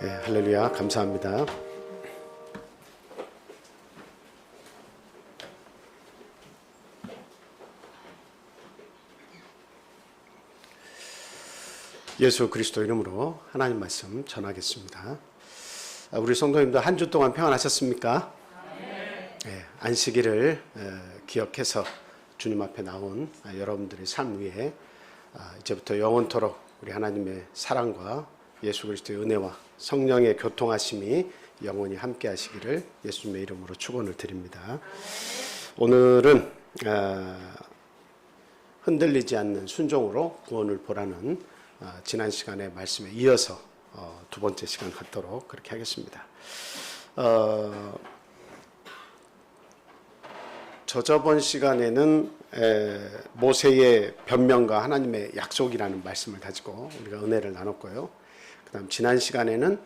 네, 할렐루야, 감사합니다. 예수 그리스도 이름으로 하나님 말씀 전하겠습니다. 우리 성도님들 한 주 동안 평안하셨습니까? 네, 안식일을 기억해서 주님 앞에 나온 여러분들의 삶 위에 이제부터 영원토록 우리 하나님의 사랑과 예수 그리스도의 은혜와 성령의 교통하심이 영원히 함께 하시기를 예수님의 이름으로 축원을 드립니다. 오늘은 흔들리지 않는 순종으로 구원을 보라는 지난 시간의 말씀에 이어서 두 번째 시간 갖도록 그렇게 하겠습니다. 저번 시간에는 모세의 변명과 하나님의 약속이라는 말씀을 가지고 우리가 은혜를 나눴고요. 그 다음 지난 시간에는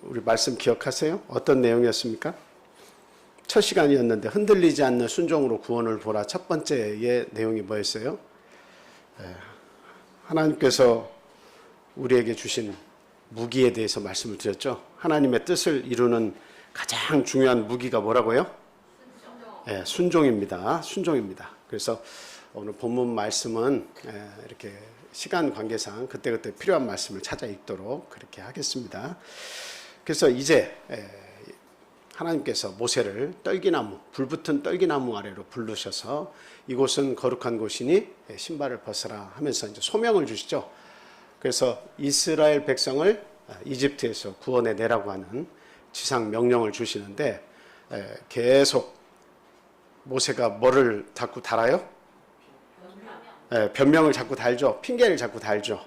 우리 말씀 기억하세요? 어떤 내용이었습니까? 첫 시간이었는데 흔들리지 않는 순종으로 구원을 보라. 첫 번째의 내용이 뭐였어요? 하나님께서 우리에게 주신 무기에 대해서 말씀을 드렸죠. 하나님의 뜻을 이루는 가장 중요한 무기가 뭐라고요? 순종입니다. 순종입니다. 그래서 오늘 본문 말씀은 이렇게 시간 관계상 그때그때 필요한 말씀을 찾아 읽도록 그렇게 하겠습니다. 그래서 이제 하나님께서 모세를 떨기나무, 불붙은 떨기나무 아래로 부르셔서 이곳은 거룩한 곳이니 신발을 벗으라 하면서 이제 소명을 주시죠. 그래서 이스라엘 백성을 이집트에서 구원해 내라고 하는 지상 명령을 주시는데 계속 모세가 뭐를 자꾸 달아요? 변명을 자꾸 달죠. 핑계를 자꾸 달죠.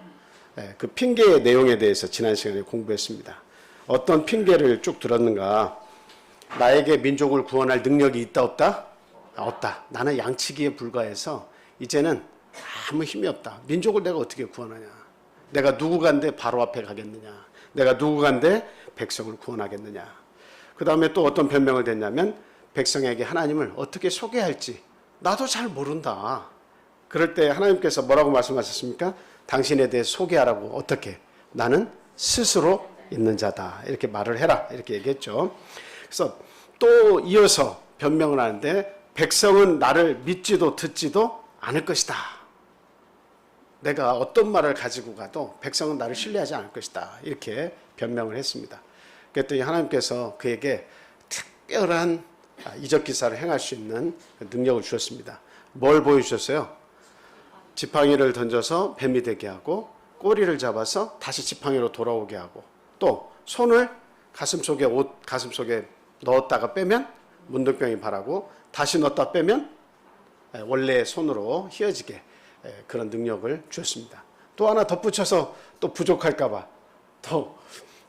그 핑계의 내용에 대해서 지난 시간에 공부했습니다. 어떤 핑계를 쭉 들었는가? 나에게 민족을 구원할 능력이 있다 없다? 없다. 나는 양치기에 불과해서 이제는 아무 힘이 없다. 민족을 내가 어떻게 구원하냐? 내가 누구간데 바로 앞에 가겠느냐? 내가 누구간데 백성을 구원하겠느냐? 그 다음에 또 어떤 변명을 댔냐면 백성에게 하나님을 어떻게 소개할지 나도 잘 모른다. 그럴 때 하나님께서 뭐라고 말씀하셨습니까? 당신에 대해 소개하라고. 어떻게? 나는 스스로 있는 자다. 이렇게 말을 해라. 이렇게 얘기했죠. 그래서 또 이어서 변명을 하는데 백성은 나를 믿지도 듣지도 않을 것이다. 내가 어떤 말을 가지고 가도 백성은 나를 신뢰하지 않을 것이다. 이렇게 변명을 했습니다. 그랬더니 하나님께서 그에게 특별한 이적 기사를 행할 수 있는 능력을 주셨습니다. 뭘 보여주셨어요? 지팡이를 던져서 뱀이 되게 하고 꼬리를 잡아서 다시 지팡이로 돌아오게 하고 또 손을 가슴속에 옷 가슴속에 넣었다가 빼면 문둥병이 발하고 다시 넣었다 빼면 원래의 손으로 휘어지게 그런 능력을 주셨습니다. 또 하나 덧붙여서 또 부족할까봐 또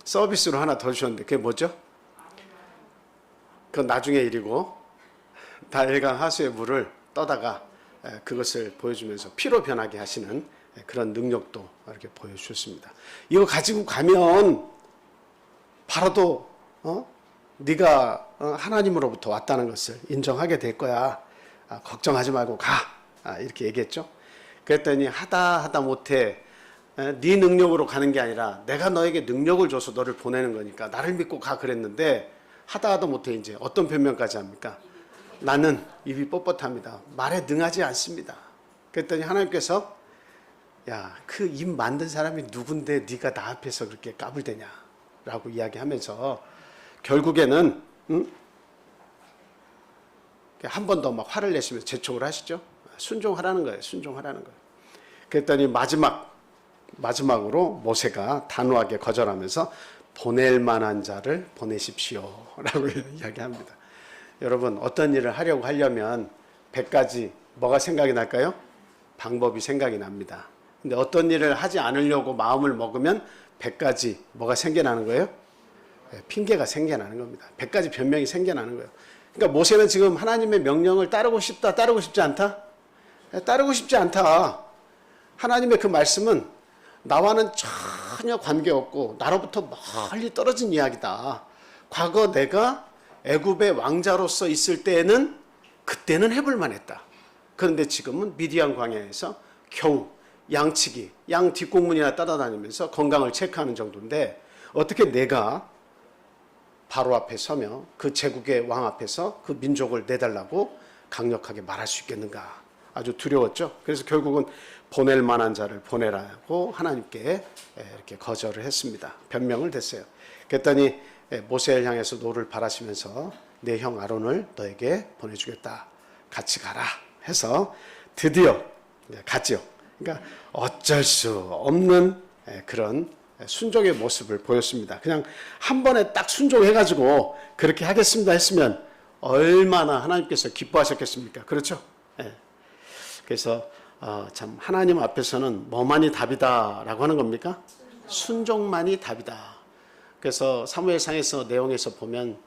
서비스로 하나 더 주셨는데 그게 뭐죠? 그건 나중에 일이고 나일강 하수의 물을 떠다가 그것을 보여주면서 피로 변하게 하시는 그런 능력도 이렇게 보여주셨습니다. 이거 가지고 가면 바로도 네가 하나님으로부터 왔다는 것을 인정하게 될 거야. 걱정하지 말고 가. 이렇게 얘기했죠. 그랬더니 하다 못해 네 능력으로 가는 게 아니라 내가 너에게 능력을 줘서 너를 보내는 거니까 나를 믿고 가 그랬는데 하다 못해 이제 어떤 변명까지 합니까? 나는 입이 뻣뻣합니다. 말에 능하지 않습니다. 그랬더니 하나님께서 야, 그 입 만든 사람이 누군데 네가 나 앞에서 그렇게 까불대냐 라고 이야기하면서 결국에는 한 번 더 막 화를 내시면서 재촉을 하시죠. 순종하라는 거예요. 순종하라는 거예요. 그랬더니 마지막으로 모세가 단호하게 거절하면서 보낼 만한 자를 보내십시오 라고 이야기합니다. 여러분 어떤 일을 하려면 100가지 뭐가 생각이 날까요? 방법이 생각이 납니다. 근데 어떤 일을 하지 않으려고 마음을 먹으면 100가지 뭐가 생겨나는 거예요? 핑계가 생겨나는 겁니다. 100가지 변명이 생겨나는 거예요. 그러니까 모세는 지금 하나님의 명령을 따르고 싶다, 따르고 싶지 않다? 따르고 싶지 않다. 하나님의 그 말씀은 나와는 전혀 관계없고 나로부터 멀리 떨어진 이야기다. 과거 내가 애굽의 왕자로서 있을 때에는 그때는 해볼 만했다. 그런데 지금은 미디안 광야에서 겨우 양치기, 양 뒷공문이나 따라다니면서 건강을 체크하는 정도인데 어떻게 내가 바로 앞에 서며 그 제국의 왕 앞에서 그 민족을 내달라고 강력하게 말할 수 있겠는가? 아주 두려웠죠. 그래서 결국은 보낼 만한 자를 보내라고 하나님께 이렇게 거절을 했습니다. 변명을 댔어요. 그랬더니 모세를 향해서 노를 바라시면서 내 형 아론을 너에게 보내주겠다. 같이 가라 해서 드디어 갔죠. 그러니까 어쩔 수 없는 그런 순종의 모습을 보였습니다. 그냥 한 번에 딱 순종해가지고 그렇게 하겠습니다 했으면 얼마나 하나님께서 기뻐하셨겠습니까? 그렇죠? 그래서 참 하나님 앞에서는 뭐만이 답이다라고 하는 겁니까? 순종만이 답이다. 그래서 사무엘상에서 내용에서 보면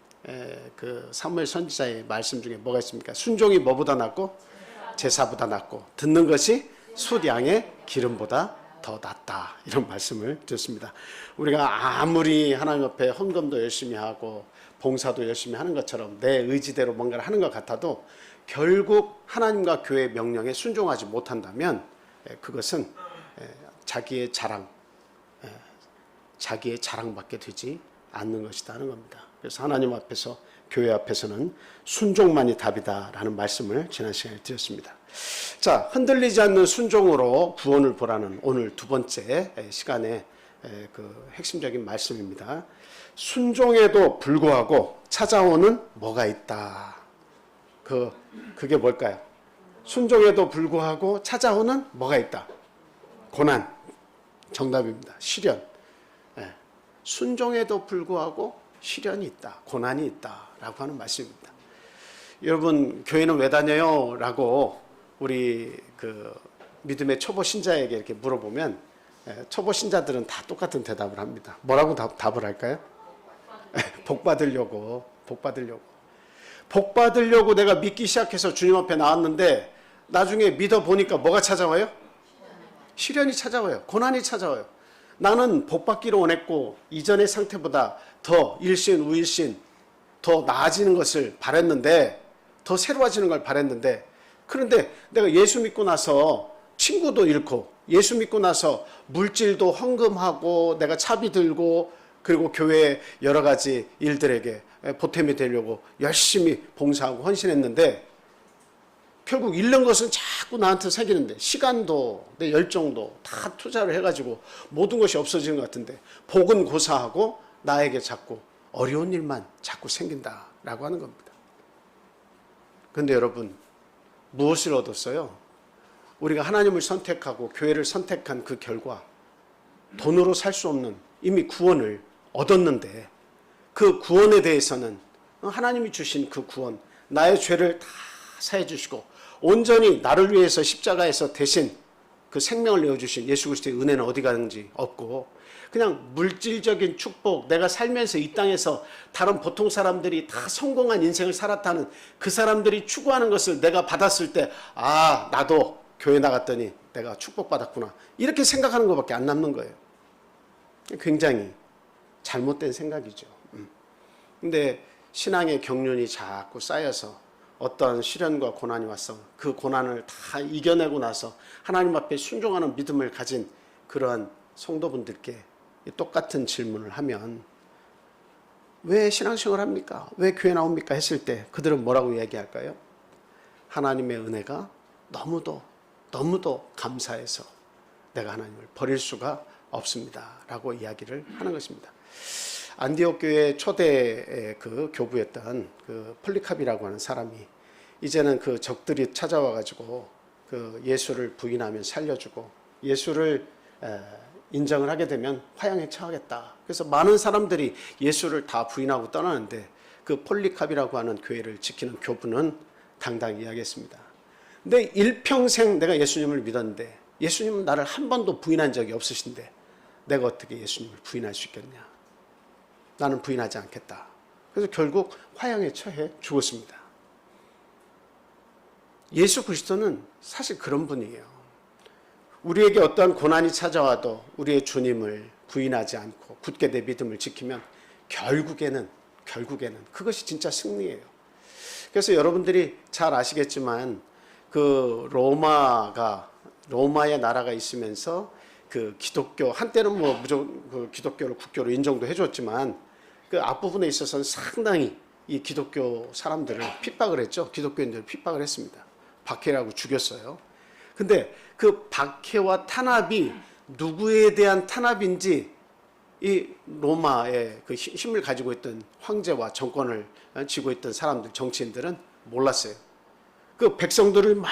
그 사무엘 선지자의 말씀 중에 뭐가 있습니까? 순종이 뭐보다 낫고 제사보다 낫고 듣는 것이 숫 양의 기름보다 더 낫다, 이런 말씀을 드렸습니다. 우리가 아무리 하나님 앞에 헌금도 열심히 하고 봉사도 열심히 하는 것처럼 내 의지대로 뭔가를 하는 것 같아도 결국 하나님과 교회의 명령에 순종하지 못한다면 그것은 자기의 자랑밖에 되지 않는 것이다 하는 겁니다. 그래서 하나님 앞에서, 교회 앞에서는 순종만이 답이다라는 말씀을 지난 시간에 드렸습니다. 자, 흔들리지 않는 순종으로 구원을 보라는 오늘 두 번째 시간에 그 핵심적인 말씀입니다. 순종에도 불구하고 찾아오는 뭐가 있다. 그게 뭘까요? 순종에도 불구하고 찾아오는 뭐가 있다. 고난. 정답입니다. 시련. 순종에도 불구하고 시련이 있다. 고난이 있다. 라고 하는 말씀입니다. 여러분, 교회는 왜 다녀요? 라고 우리 그 믿음의 초보 신자에게 이렇게 물어보면 초보 신자들은 다 똑같은 대답을 합니다. 뭐라고 답을 할까요? 복 받으려고. 복 받으려고 내가 믿기 시작해서 주님 앞에 나왔는데 나중에 믿어보니까 뭐가 찾아와요? 시련이 찾아와요. 고난이 찾아와요. 나는 복 받기를 원했고 이전의 상태보다 더 일신, 우일신, 더 나아지는 것을 바랬는데, 더 새로워지는 걸 바랬는데, 그런데 내가 예수 믿고 나서 친구도 잃고, 예수 믿고 나서 물질도 헌금하고 내가 차비 들고, 그리고 교회 여러 가지 일들에게 보탬이 되려고 열심히 봉사하고 헌신했는데 결국 잃는 것은 자꾸 나한테 새기는데, 시간도 내 열정도 다 투자를 해가지고 모든 것이 없어지는 것 같은데 복은 고사하고 나에게 자꾸 어려운 일만 자꾸 생긴다라고 하는 겁니다. 그런데 여러분, 무엇을 얻었어요? 우리가 하나님을 선택하고 교회를 선택한 그 결과 돈으로 살 수 없는 이미 구원을 얻었는데, 그 구원에 대해서는 하나님이 주신 그 구원, 나의 죄를 다 사해 주시고 온전히 나를 위해서 십자가에서 대신 그 생명을 내어주신 예수 그리스도의 은혜는 어디 가는지 없고, 그냥 물질적인 축복, 내가 살면서 이 땅에서 다른 보통 사람들이 다 성공한 인생을 살았다는 그 사람들이 추구하는 것을 내가 받았을 때, 아, 나도 교회 나갔더니 내가 축복받았구나, 이렇게 생각하는 것밖에 안 남는 거예요. 굉장히 잘못된 생각이죠. 근데 신앙의 경륜이 자꾸 쌓여서 어떠한 시련과 고난이 왔어 그 고난을 다 이겨내고 나서 하나님 앞에 순종하는 믿음을 가진 그러한 성도분들께 똑같은 질문을 하면 왜 신앙생활 합니까? 왜 교회 나옵니까? 했을 때 그들은 뭐라고 이야기할까요? 하나님의 은혜가 너무도 감사해서 내가 하나님을 버릴 수가 없습니다 라고 이야기를 하는 것입니다. 안디옥 교회 초대 그 교부였던 그 폴리캅이라고 하는 사람이 이제는 그 적들이 찾아와 가지고 그 예수를 부인하면 살려주고 예수를 인정을 하게 되면 화형에 처하겠다. 그래서 많은 사람들이 예수를 다 부인하고 떠나는데 그 폴리캅이라고 하는 교회를 지키는 교부는 당당히 이야기했습니다. 근데 일평생 내가 예수님을 믿었는데 예수님은 나를 한 번도 부인한 적이 없으신데 내가 어떻게 예수님을 부인할 수 있겠냐. 나는 부인하지 않겠다. 그래서 결국 화형에 처해 죽었습니다. 예수 그리스도는 사실 그런 분이에요. 우리에게 어떠한 고난이 찾아와도 우리의 주님을 부인하지 않고 굳게 내 믿음을 지키면 결국에는 그것이 진짜 승리예요. 그래서 여러분들이 잘 아시겠지만 그 로마의 나라가 있으면서 그 기독교 한때는 뭐 무조건 그 기독교를 국교로 인정도 해줬지만 그 앞부분에 있어서는 상당히 이 기독교 사람들을 핍박을 했죠. 기독교인들을 핍박을 했습니다. 박해라고 죽였어요. 근데 그 박해와 탄압이 누구에 대한 탄압인지 이 로마의 그 힘을 가지고 있던 황제와 정권을 쥐고 있던 사람들, 정치인들은 몰랐어요. 그 백성들을 막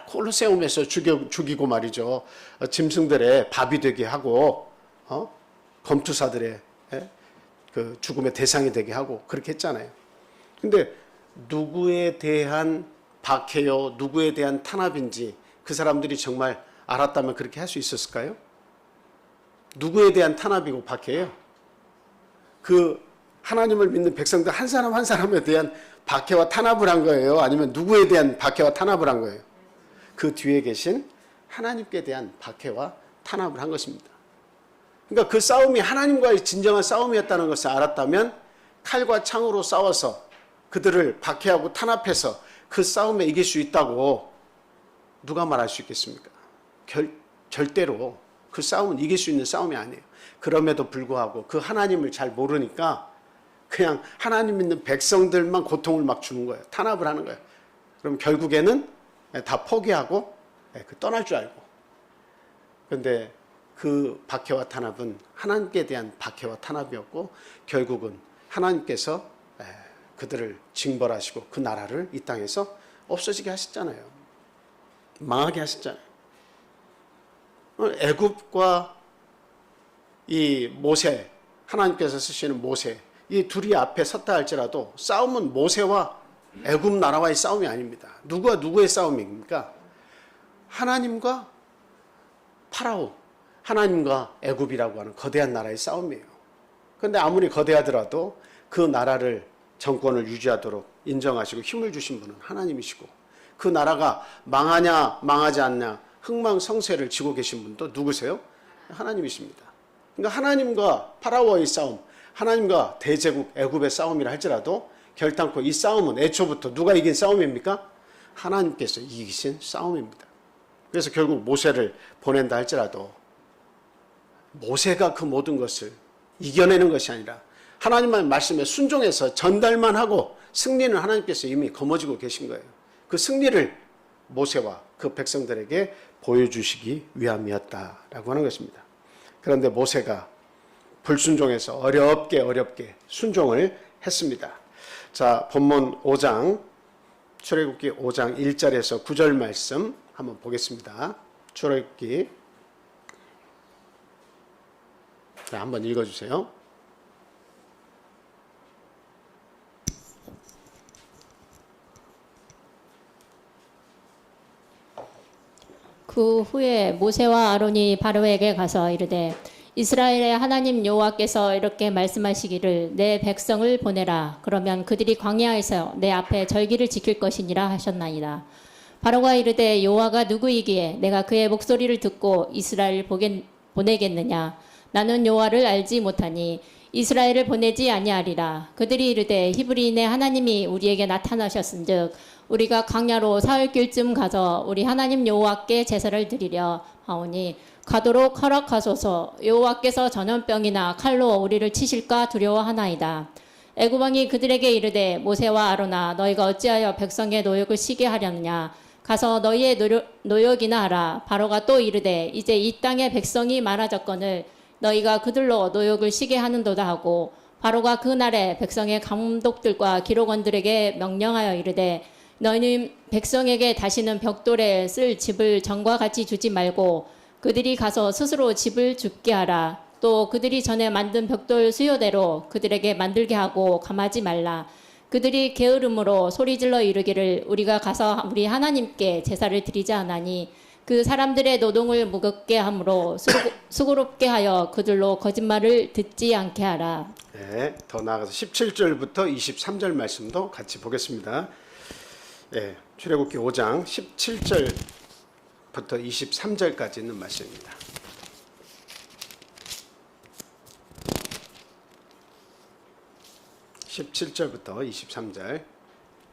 콜로세움에서 죽이고 말이죠. 짐승들의 밥이 되게 하고, 검투사들의 그 죽음의 대상이 되게 하고 그렇게 했잖아요. 근데 누구에 대한 박해요, 누구에 대한 탄압인지 그 사람들이 정말 알았다면 그렇게 할 수 있었을까요? 누구에 대한 탄압이고 박해예요? 그 하나님을 믿는 백성들 한 사람 한 사람에 대한 박해와 탄압을 한 거예요? 아니면 누구에 대한 박해와 탄압을 한 거예요? 그 뒤에 계신 하나님께 대한 박해와 탄압을 한 것입니다. 그러니까 그 싸움이 하나님과의 진정한 싸움이었다는 것을 알았다면 칼과 창으로 싸워서 그들을 박해하고 탄압해서 그 싸움에 이길 수 있다고 누가 말할 수 있겠습니까? 절대로 그 싸움은 이길 수 있는 싸움이 아니에요. 그럼에도 불구하고 그 하나님을 잘 모르니까 그냥 하나님 믿는 백성들만 고통을 막 주는 거예요. 탄압을 하는 거예요. 그럼 결국에는 다 포기하고 떠날 줄 알고. 그런데 그 박해와 탄압은 하나님께 대한 박해와 탄압이었고 결국은 하나님께서 그들을 징벌하시고 그 나라를 이 땅에서 없어지게 하셨잖아요. 망하게 하셨잖아요. 애굽과 이 모세, 하나님께서 쓰시는 모세, 이 둘이 앞에 섰다 할지라도 싸움은 모세와 애굽 나라와의 싸움이 아닙니다. 누구와 누구의 싸움입니까? 하나님과 파라오, 하나님과 애굽이라고 하는 거대한 나라의 싸움이에요. 그런데 아무리 거대하더라도 그 나라를 정권을 유지하도록 인정하시고 힘을 주신 분은 하나님이시고 그 나라가 망하냐 망하지 않냐 흥망성쇠를 지고 계신 분도 누구세요? 하나님이십니다. 그러니까 하나님과 파라오의 싸움, 하나님과 대제국 애굽의 싸움이라 할지라도 결단코 이 싸움은 애초부터 누가 이긴 싸움입니까? 하나님께서 이기신 싸움입니다. 그래서 결국 모세를 보낸다 할지라도 모세가 그 모든 것을 이겨내는 것이 아니라 하나님의 말씀에 순종해서 전달만 하고 승리는 하나님께서 이미 거머쥐고 계신 거예요. 그 승리를 모세와 그 백성들에게 보여주시기 위함이었다라고 하는 것입니다. 그런데 모세가 불순종해서 어렵게 순종을 했습니다. 자, 본문 5장, 출애굽기 5장 1절에서 9절 말씀 한번 보겠습니다. 출애굽기 한번 읽어주세요. 그 후에 모세와 아론이 바로에게 가서 이르되 이스라엘의 하나님 여호와께서 이렇게 말씀하시기를 내 백성을 보내라. 그러면 그들이 광야에서 내 앞에 절기를 지킬 것이니라 하셨나이다. 바로가 이르되 여호와가 누구이기에 내가 그의 목소리를 듣고 이스라엘을 보내겠느냐. 나는 여호와를 알지 못하니 이스라엘을 보내지 아니하리라. 그들이 이르되 히브리인의 하나님이 우리에게 나타나셨은즉 우리가 광야로 사흘길쯤 가서 우리 하나님 여호와께 제사를 드리려 하오니 가도록 허락하소서. 여호와께서 전염병이나 칼로 우리를 치실까 두려워하나이다. 애굽 왕이 그들에게 이르되 모세와 아론아 너희가 어찌하여 백성의 노역을 시게 하려느냐. 가서 너희의 노역이나 하라. 바로가 또 이르되 이제 이 땅에 백성이 많아졌거늘 너희가 그들로 노역을 시게 하는도다 하고 바로가 그날에 백성의 감독들과 기록원들에게 명령하여 이르되 너희는 백성에게 다시는 벽돌에 쓸 집을 전과 같이 주지 말고 그들이 가서 스스로 집을 줍게 하라. 또 그들이 전에 만든 벽돌 수요대로 그들에게 만들게 하고 감하지 말라. 그들이 게으름으로 소리질러 이르기를 우리가 가서 우리 하나님께 제사를 드리지 않으니 그 사람들의 노동을 무겁게 함으로 수고롭게 하여 그들로 거짓말을 듣지 않게 하라. 네, 더 나아가서 17절부터 23절 말씀도 같이 보겠습니다. 네, 출애굽기 5장 17절부터 23절까지 있는 말씀입니다. (17절부터 23절)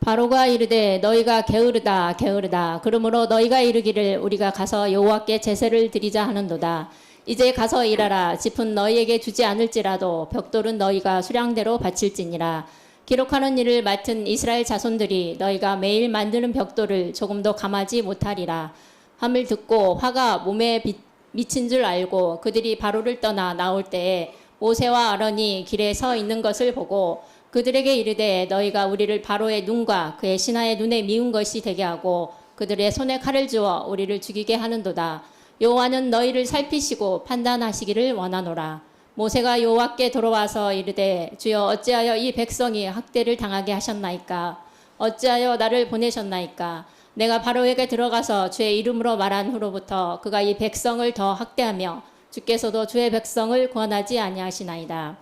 바로가 이르되 너희가 게으르다 그러므로 너희가 이르기를 우리가 가서 여호와께 제사를 드리자 하는도다. 이제 가서 일하라. 짚은 너희에게 주지 않을지라도 벽돌은 너희가 수량대로 바칠지니라. 기록하는 일을 맡은 이스라엘 자손들이 너희가 매일 만드는 벽돌을 조금도 감하지 못하리라 함을 듣고 화가 몸에 미친 줄 알고 그들이 바로를 떠나 나올 때에 모세와 아론이 길에 서 있는 것을 보고 그들에게 이르되 너희가 우리를 바로의 눈과 그의 신하의 눈에 미운 것이 되게 하고 그들의 손에 칼을 주어 우리를 죽이게 하는도다. 여호와는 너희를 살피시고 판단하시기를 원하노라. 모세가 여호와께 돌아와서 이르되 주여 어찌하여 이 백성이 학대를 당하게 하셨나이까? 어찌하여 나를 보내셨나이까? 내가 바로에게 들어가서 주의 이름으로 말한 후로부터 그가 이 백성을 더 학대하며 주께서도 주의 백성을 구원하지 아니하시나이다.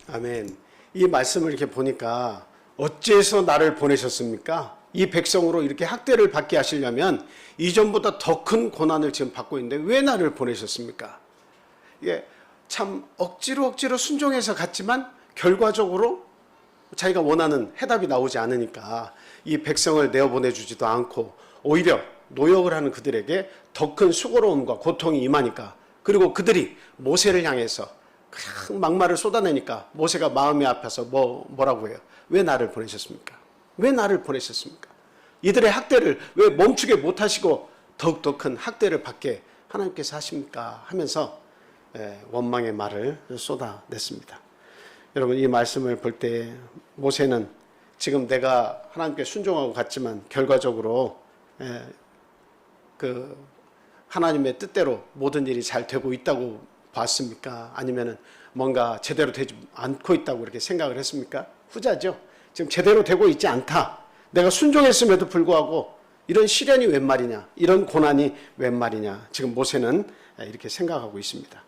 아멘. 이 말씀을 이렇게 보니까 어째서 나를 보내셨습니까? 이 백성으로 이렇게 학대를 받게 하시려면 이전보다 더 큰 고난을 지금 받고 있는데 왜 나를 보내셨습니까? 이게 참 억지로 순종해서 갔지만 결과적으로 자기가 원하는 해답이 나오지 않으니까 이 백성을 내어보내주지도 않고 오히려 노역을 하는 그들에게 더 큰 수고로움과 고통이 임하니까, 그리고 그들이 모세를 향해서 그냥 막말을 쏟아내니까 모세가 마음이 아파서 뭐라고 해요? 왜 나를 보내셨습니까? 왜 나를 보내셨습니까? 이들의 학대를 왜 멈추게 못하시고 더욱더 큰 학대를 받게 하나님께서 하십니까? 하면서 원망의 말을 쏟아냈습니다. 여러분, 이 말씀을 볼 때 모세는 지금 내가 하나님께 순종하고 갔지만 결과적으로 그 하나님의 뜻대로 모든 일이 잘 되고 있다고 봤습니까? 아니면은 뭔가 제대로 되지 않고 있다고 이렇게 생각을 했습니까? 후자죠. 지금 제대로 되고 있지 않다. 내가 순종했음에도 불구하고 이런 시련이 웬 말이냐, 이런 고난이 웬 말이냐, 지금 모세는 이렇게 생각하고 있습니다.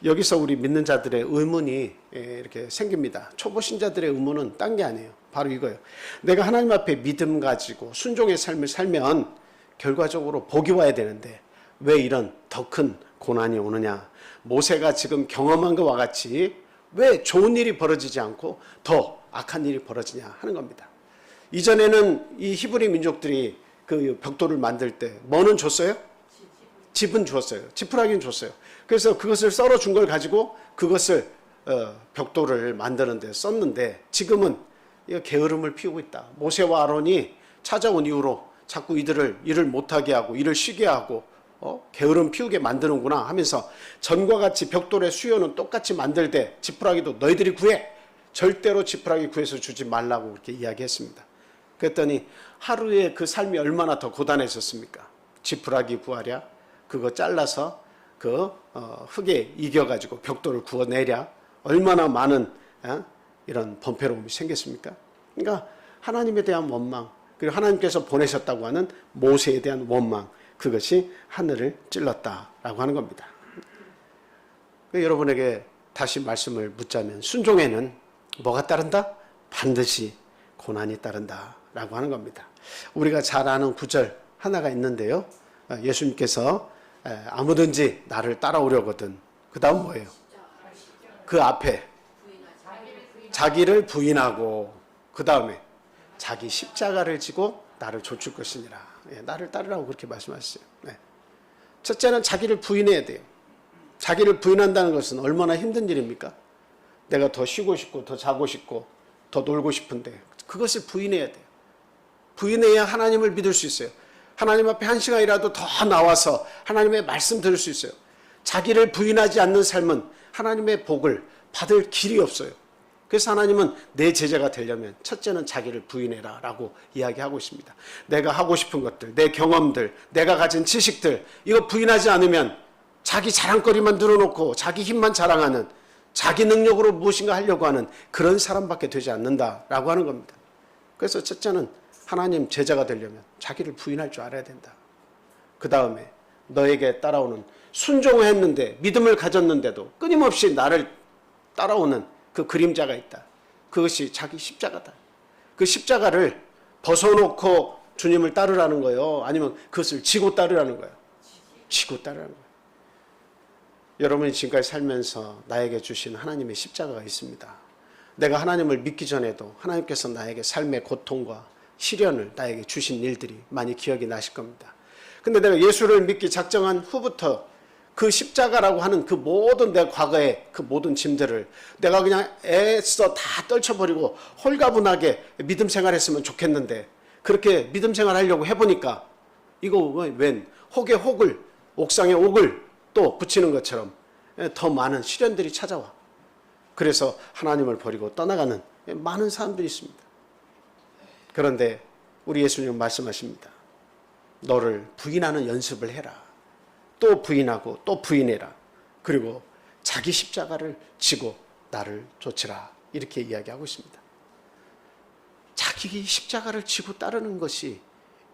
여기서 우리 믿는 자들의 의문이 이렇게 생깁니다. 초보 신자들의 의문은 딴 게 아니에요. 바로 이거예요. 내가 하나님 앞에 믿음 가지고 순종의 삶을 살면 결과적으로 복이 와야 되는데 왜 이런 더 큰 고난이 오느냐. 모세가 지금 경험한 것과 같이 왜 좋은 일이 벌어지지 않고 더 악한 일이 벌어지냐 하는 겁니다. 이전에는 이 히브리 민족들이 그 벽돌을 만들 때 뭐는 줬어요? 집은 줬어요. 지푸라기는 줬어요. 그래서 그것을 썰어 준 걸 가지고 그것을 벽돌을 만드는 데 썼는데 지금은 게으름을 피우고 있다. 모세와 아론이 찾아온 이후로 자꾸 이들을 일을 못하게 하고 일을 쉬게 하고 게으름 피우게 만드는구나 하면서 전과 같이 벽돌의 수요는 똑같이 만들되 지푸라기도 너희들이 구해. 절대로 지푸라기 구해서 주지 말라고 그렇게 이야기했습니다. 그랬더니 하루에 그 삶이 얼마나 더 고단했었습니까? 지푸라기 구하랴, 그거 잘라서 그 흙에 이겨가지고 벽돌을 구워내랴, 얼마나 많은 이런 번패로움이 생겼습니까? 그러니까 하나님에 대한 원망, 그리고 하나님께서 보내셨다고 하는 모세에 대한 원망, 그것이 하늘을 찔렀다라고 하는 겁니다. 여러분에게 다시 말씀을 묻자면 순종에는 뭐가 따른다? 반드시 고난이 따른다라고 하는 겁니다. 우리가 잘 아는 구절 하나가 있는데요. 예수님께서 아무든지 나를 따라오려거든. 그 다음 뭐예요? 그 앞에 자기를 부인하고 그 다음에 자기 십자가를 지고 나를 좇을 것이니라. 나를 따르라고 그렇게 말씀하셨어요. 첫째는 자기를 부인해야 돼요. 자기를 부인한다는 것은 얼마나 힘든 일입니까? 내가 더 쉬고 싶고 더 자고 싶고 더 놀고 싶은데 그것을 부인해야 돼요. 부인해야 하나님을 믿을 수 있어요. 하나님 앞에 한 시간이라도 더 나와서 하나님의 말씀 들을 수 있어요. 자기를 부인하지 않는 삶은 하나님의 복을 받을 길이 없어요. 그래서 하나님은 내 제자가 되려면 첫째는 자기를 부인해라 라고 이야기하고 있습니다. 내가 하고 싶은 것들, 내 경험들, 내가 가진 지식들, 이거 부인하지 않으면 자기 자랑거리만 늘어놓고 자기 힘만 자랑하는, 자기 능력으로 무엇인가 하려고 하는 그런 사람밖에 되지 않는다라고 하는 겁니다. 그래서 첫째는 하나님 제자가 되려면 자기를 부인할 줄 알아야 된다. 그 다음에 너에게 따라오는, 순종을 했는데 믿음을 가졌는데도 끊임없이 나를 따라오는 그 그림자가 있다. 그것이 자기 십자가다. 그 십자가를 벗어놓고 주님을 따르라는 거예요? 아니면 그것을 지고 따르라는 거예요? 지고 따르라는 거예요. 여러분이 지금까지 살면서 나에게 주신 하나님의 십자가가 있습니다. 내가 하나님을 믿기 전에도 하나님께서 나에게 삶의 고통과 시련을 나에게 주신 일들이 많이 기억이 나실 겁니다. 근데 내가 예수를 믿기 작정한 후부터 그 십자가라고 하는 그 모든 내 과거의 그 모든 짐들을 내가 그냥 애써 다 떨쳐버리고 홀가분하게 믿음 생활했으면 좋겠는데 그렇게 믿음 생활하려고 해보니까 이거 웬 혹에 혹을 옥상에 옥을 또 붙이는 것처럼 더 많은 시련들이 찾아와. 그래서 하나님을 버리고 떠나가는 많은 사람들이 있습니다. 그런데 우리 예수님은 말씀하십니다. 너를 부인하는 연습을 해라. 또 부인하고 또 부인해라. 그리고 자기 십자가를 지고 나를 좇으라. 이렇게 이야기하고 있습니다. 자기 십자가를 지고 따르는 것이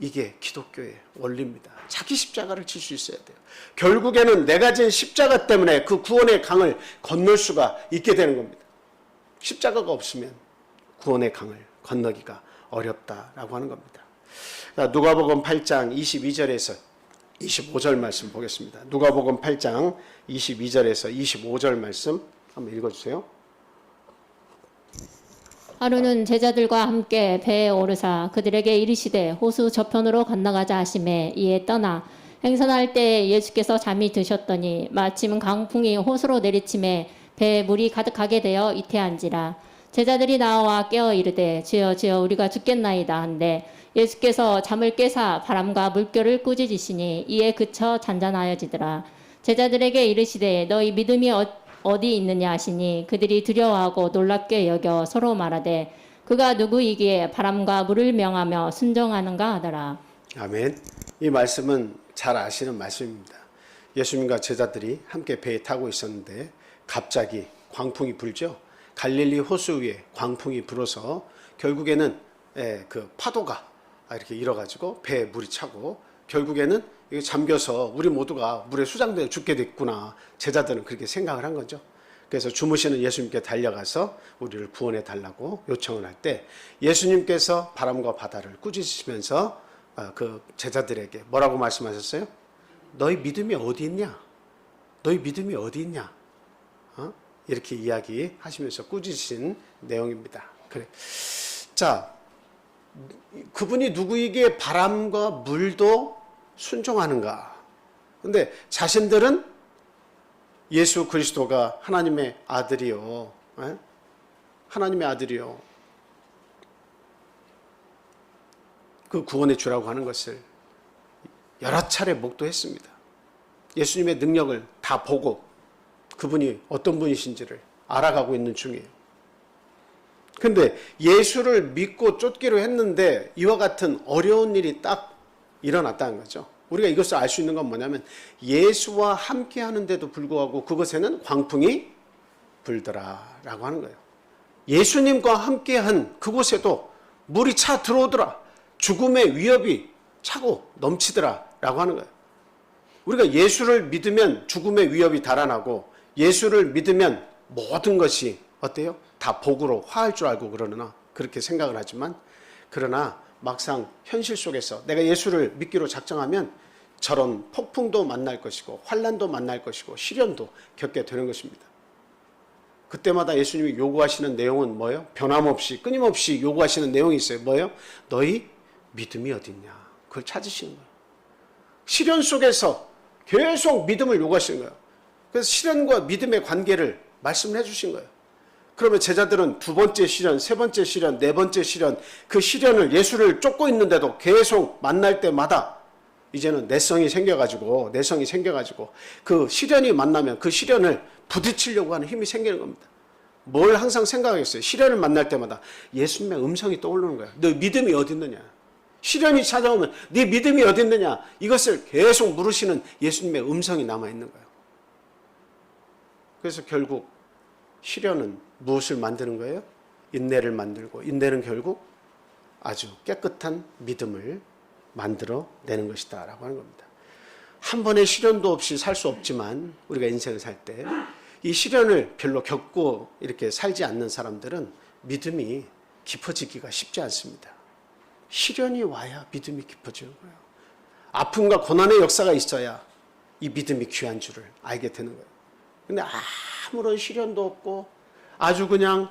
이게 기독교의 원리입니다. 자기 십자가를 질 수 있어야 돼요. 결국에는 내가 진 십자가 때문에 그 구원의 강을 건널 수가 있게 되는 겁니다. 십자가가 없으면 구원의 강을 건너기가 어렵다라고 하는 겁니다. 누가복음 8장 22절에서 25절 말씀 보겠습니다. 누가복음 8장 22절에서 25절 말씀 한번 읽어주세요. 하루는 제자들과 함께 배에 오르사 그들에게 이르시되 호수 저편으로 건너가자 하시매 이에 떠나 행선할 때 예수께서 잠이 드셨더니 마침 강풍이 호수로 내리침에 배에 물이 가득하게 되어 이태한지라. 제자들이 나와 깨어 이르되 주여 주여 우리가 죽겠나이다 한데 예수께서 잠을 깨사 바람과 물결을 꾸짖으시니 이에 그쳐 잔잔하여지더라. 제자들에게 이르시되 너희 믿음이 어디 있느냐 하시니 그들이 두려워하고 놀랍게 여겨 서로 말하되 그가 누구이기에 바람과 물을 명하며 순종하는가 하더라. 아멘. 이 말씀은 잘 아시는 말씀입니다. 예수님과 제자들이 함께 배에 타고 있었는데 갑자기 광풍이 불죠. 갈릴리 호수 위에 광풍이 불어서 결국에는 그 파도가 이렇게 일어가지고 배에 물이 차고 결국에는 이게 잠겨서 우리 모두가 물에 수장되어 죽게 됐구나. 제자들은 그렇게 생각을 한 거죠. 그래서 주무시는 예수님께 달려가서 우리를 구원해 달라고 요청을 할 때 예수님께서 바람과 바다를 꾸짖으시면서 그 제자들에게 뭐라고 말씀하셨어요? 너희 믿음이 어디 있냐? 너희 믿음이 어디 있냐? 이렇게 이야기하시면서 꾸짖으신 내용입니다. 그래. 자, 그분이 누구에게 바람과 물도 순종하는가? 근데 자신들은 예수 그리스도가 하나님의 아들이요. 하나님의 아들이요. 그 구원의 주라고 하는 것을 여러 차례 목도했습니다. 예수님의 능력을 다 보고 그분이 어떤 분이신지를 알아가고 있는 중이에요. 근데 예수를 믿고 쫓기로 했는데 이와 같은 어려운 일이 딱 일어났다는 거죠. 우리가 이것을 알 수 있는 건 뭐냐면 예수와 함께 하는데도 불구하고 그것에는 광풍이 불더라라고 하는 거예요. 예수님과 함께한 그곳에도 물이 차 들어오더라. 죽음의 위협이 차고 넘치더라라고 하는 거예요. 우리가 예수를 믿으면 죽음의 위협이 달아나고 예수를 믿으면 모든 것이 어때요? 다 복으로 화할 줄 알고 그렇게 생각을 하지만 그러나 막상 현실 속에서 내가 예수를 믿기로 작정하면 저런 폭풍도 만날 것이고 환난도 만날 것이고 시련도 겪게 되는 것입니다. 그때마다 예수님이 요구하시는 내용은 뭐예요? 변함없이 끊임없이 요구하시는 내용이 있어요. 뭐예요? 너희 믿음이 어딨냐? 그걸 찾으시는 거예요. 시련 속에서 계속 믿음을 요구하시는 거예요. 그래서 시련과 믿음의 관계를 말씀을 해주신 거예요. 그러면 제자들은 두 번째 시련, 세 번째 시련, 네 번째 시련, 그 시련을 예수를 쫓고 있는데도 계속 만날 때마다 이제는 내성이 생겨가지고 그 시련이 만나면 그 시련을 부딪히려고 하는 힘이 생기는 겁니다. 뭘 항상 생각하겠어요? 시련을 만날 때마다 예수님의 음성이 떠오르는 거예요. 너 믿음이 어디 있느냐? 시련이 찾아오면 네 믿음이 어디 있느냐? 이것을 계속 물으시는 예수님의 음성이 남아있는 거예요. 그래서 결국 시련은 무엇을 만드는 거예요? 인내를 만들고 인내는 결국 아주 깨끗한 믿음을 만들어내는 것이다 라고 하는 겁니다. 한 번의 시련도 없이 살 수 없지만 우리가 인생을 살 때 이 시련을 별로 겪고 이렇게 살지 않는 사람들은 믿음이 깊어지기가 쉽지 않습니다. 시련이 와야 믿음이 깊어지는 거예요. 아픔과 고난의 역사가 있어야 이 믿음이 귀한 줄을 알게 되는 거예요. 근데 아무런 시련도 없고 아주 그냥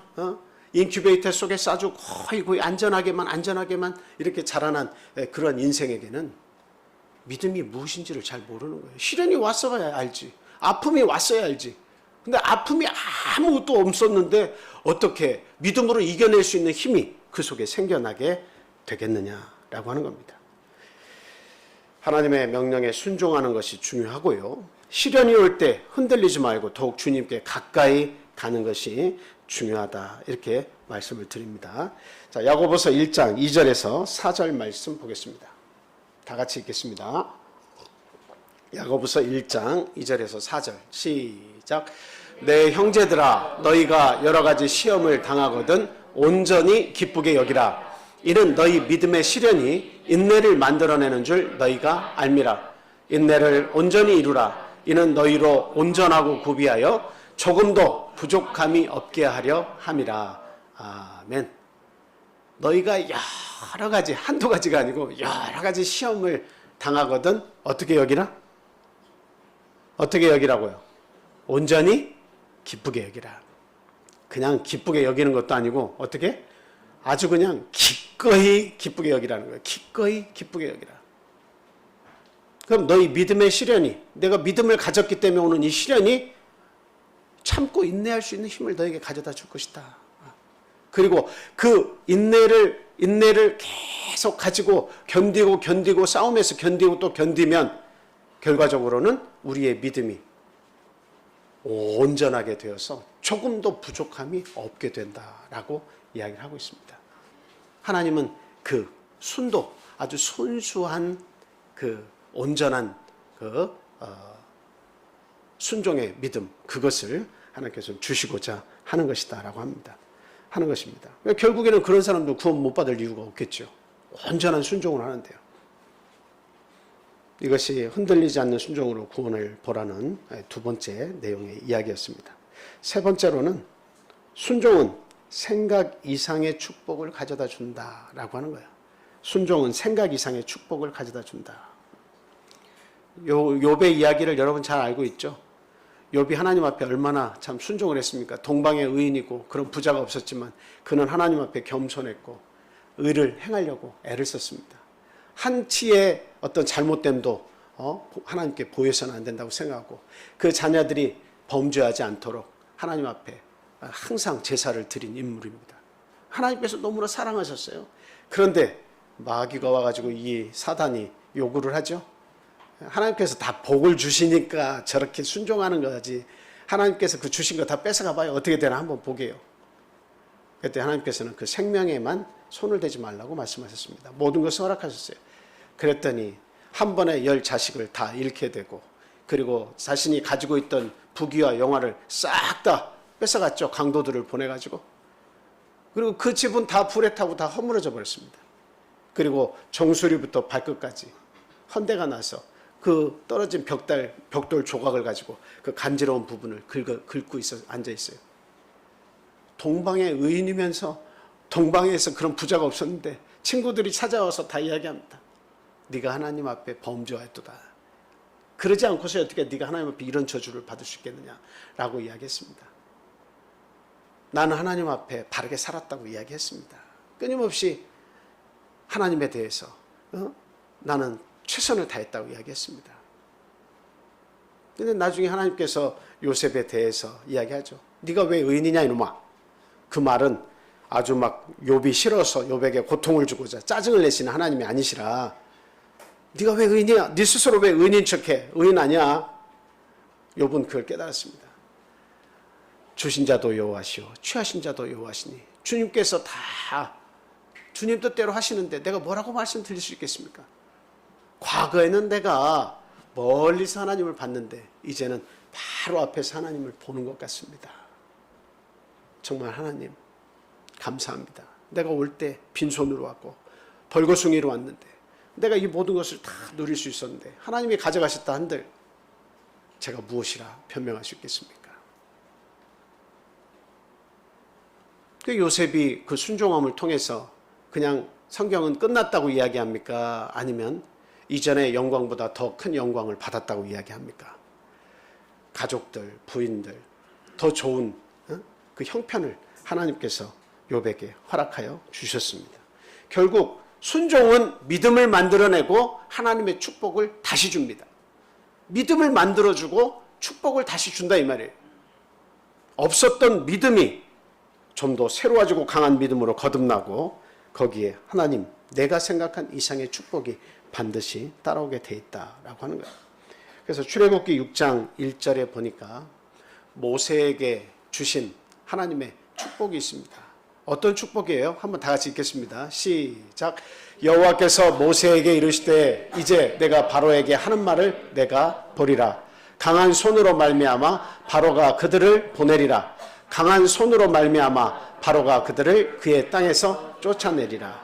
인큐베이터 속에서 아주 거의 안전하게만 이렇게 자라난 그런 인생에게는 믿음이 무엇인지를 잘 모르는 거예요. 시련이 왔어야 알지. 아픔이 왔어야 알지. 근데 아픔이 아무것도 없었는데 어떻게 믿음으로 이겨낼 수 있는 힘이 그 속에 생겨나게 되겠느냐라고 하는 겁니다. 하나님의 명령에 순종하는 것이 중요하고요. 시련이 올 때 흔들리지 말고 더욱 주님께 가까이 가는 것이 중요하다. 이렇게 말씀을 드립니다. 자, 야고보서 1장 2절에서 4절 말씀 보겠습니다. 다 같이 읽겠습니다. 야고보서 1장 2절에서 4절 시작. 내 형제들아 너희가 여러 가지 시험을 당하거든 온전히 기쁘게 여기라. 이는 너희 믿음의 시련이 인내를 만들어내는 줄 너희가 알미라. 인내를 온전히 이루라. 이는 너희로 온전하고 구비하여 조금도 부족함이 없게 하려 함이라. 아멘. 너희가 여러 가지, 한두 가지가 아니고 여러 가지 시험을 당하거든 어떻게 여기라? 어떻게 여기라고요? 온전히 기쁘게 여기라. 그냥 기쁘게 여기는 것도 아니고 어떻게? 아주 그냥 기꺼이 기쁘게 여기라는 거예요. 기꺼이 기쁘게 여기라. 그럼 너희 믿음의 시련이, 내가 믿음을 가졌기 때문에 오는 이 시련이 참고 인내할 수 있는 힘을 너에게 가져다 줄 것이다. 그리고 그 인내를 계속 가지고 견디고 싸움에서 견디고 또 견디면 결과적으로는 우리의 믿음이 온전하게 되어서 조금도 부족함이 없게 된다라고 이야기를 하고 있습니다. 하나님은 그 순도, 아주 순수한 그 온전한 그 순종의 믿음, 그것을 하나님께서 주시고자 하는 것이다라고 합니다. 하는 것입니다. 결국에는 그런 사람도 구원 못 받을 이유가 없겠죠. 온전한 순종을 하는데요. 이것이 흔들리지 않는 순종으로 구원을 보라는 두 번째 내용의 이야기였습니다. 세 번째로는 순종은 생각 이상의 축복을 가져다 준다라고 하는 거예요. 순종은 생각 이상의 축복을 가져다 준다. 욥의 이야기를 여러분 잘 알고 있죠? 욥이 하나님 앞에 얼마나 참 순종을 했습니까? 동방의 의인이고 그런 부자가 없었지만 그는 하나님 앞에 겸손했고 의를 행하려고 애를 썼습니다. 한치의 어떤 잘못됨도 하나님께 보여서는 안 된다고 생각하고 그 자녀들이 범죄하지 않도록 하나님 앞에 항상 제사를 드린 인물입니다. 하나님께서 너무나 사랑하셨어요. 그런데 마귀가 와가지고 이 사단이 요구를 하죠. 하나님께서 다 복을 주시니까 저렇게 순종하는 거지. 하나님께서 그 주신 거 다 뺏어가 봐요. 어떻게 되나 한번 보게요. 그때 하나님께서는 그 생명에만 손을 대지 말라고 말씀하셨습니다. 모든 것을 허락하셨어요. 그랬더니 한 번에 10 자식을 다 잃게 되고 그리고 자신이 가지고 있던 부귀와 영화를 싹 다 뺏어갔죠. 강도들을 보내가지고. 그리고 그 집은 다 불에 타고 다 허물어져 버렸습니다. 그리고 정수리부터 발끝까지 헌대가 나서 그 떨어진 벽돌 조각을 가지고 그 간지러운 부분을 긁고 앉아 있어요. 동방의 의인이면서 동방에서 그런 부자가 없었는데 친구들이 찾아와서 다 이야기합니다. 네가 하나님 앞에 범죄하였도다. 그러지 않고서 어떻게 네가 하나님 앞에 이런 저주를 받을 수 있겠느냐라고 이야기했습니다. 나는 하나님 앞에 바르게 살았다고 이야기했습니다. 끊임없이 하나님에 대해서 나는 최선을 다했다고 이야기했습니다. 그런데 나중에 하나님께서 요셉에 대해서 이야기하죠. 네가 왜 의인이냐 이놈아. 그 말은 아주 막 욥이 싫어서 욥에게 고통을 주고자 짜증을 내시는 하나님이 아니시라. 네가 왜 의인이야? 네 스스로 왜 의인인 척해? 의인 아니야. 욥은 그걸 깨달았습니다. 주신 자도 여호와시오 취하신 자도 여호와시니 주님께서 다 주님 뜻대로 하시는데 내가 뭐라고 말씀드릴 수 있겠습니까? 과거에는 내가 멀리서 하나님을 봤는데 이제는 바로 앞에서 하나님을 보는 것 같습니다. 정말 하나님 감사합니다. 내가 올 때 빈손으로 왔고 벌거숭이로 왔는데 내가 이 모든 것을 다 누릴 수 있었는데 하나님이 가져가셨다 한들 제가 무엇이라 변명할 수 있겠습니까? 그 요셉이 그 순종함을 통해서 그냥 성경은 끝났다고 이야기합니까? 아니면 이전의 영광보다 더 큰 영광을 받았다고 이야기합니까? 가족들, 부인들, 더 좋은 그 형편을 하나님께서 욥에게 허락하여 주셨습니다. 결국 순종은 믿음을 만들어내고 하나님의 축복을 다시 줍니다. 믿음을 만들어주고 축복을 다시 준다 이 말이에요. 없었던 믿음이 좀 더 새로워지고 강한 믿음으로 거듭나고 거기에 하나님 내가 생각한 이상의 축복이 반드시 따라오게 돼 있다라고 하는 거예요. 그래서 출애굽기 6장 1절에 보니까 모세에게 주신 하나님의 축복이 있습니다. 어떤 축복이에요? 한번 다 같이 읽겠습니다. 시작. 여호와께서 모세에게 이르시되 이제 내가 바로에게 하는 말을 내가 보리라. 강한 손으로 말미암아 바로가 그들을 보내리라. 강한 손으로 말미암아 바로가 그들을 그의 땅에서 쫓아내리라.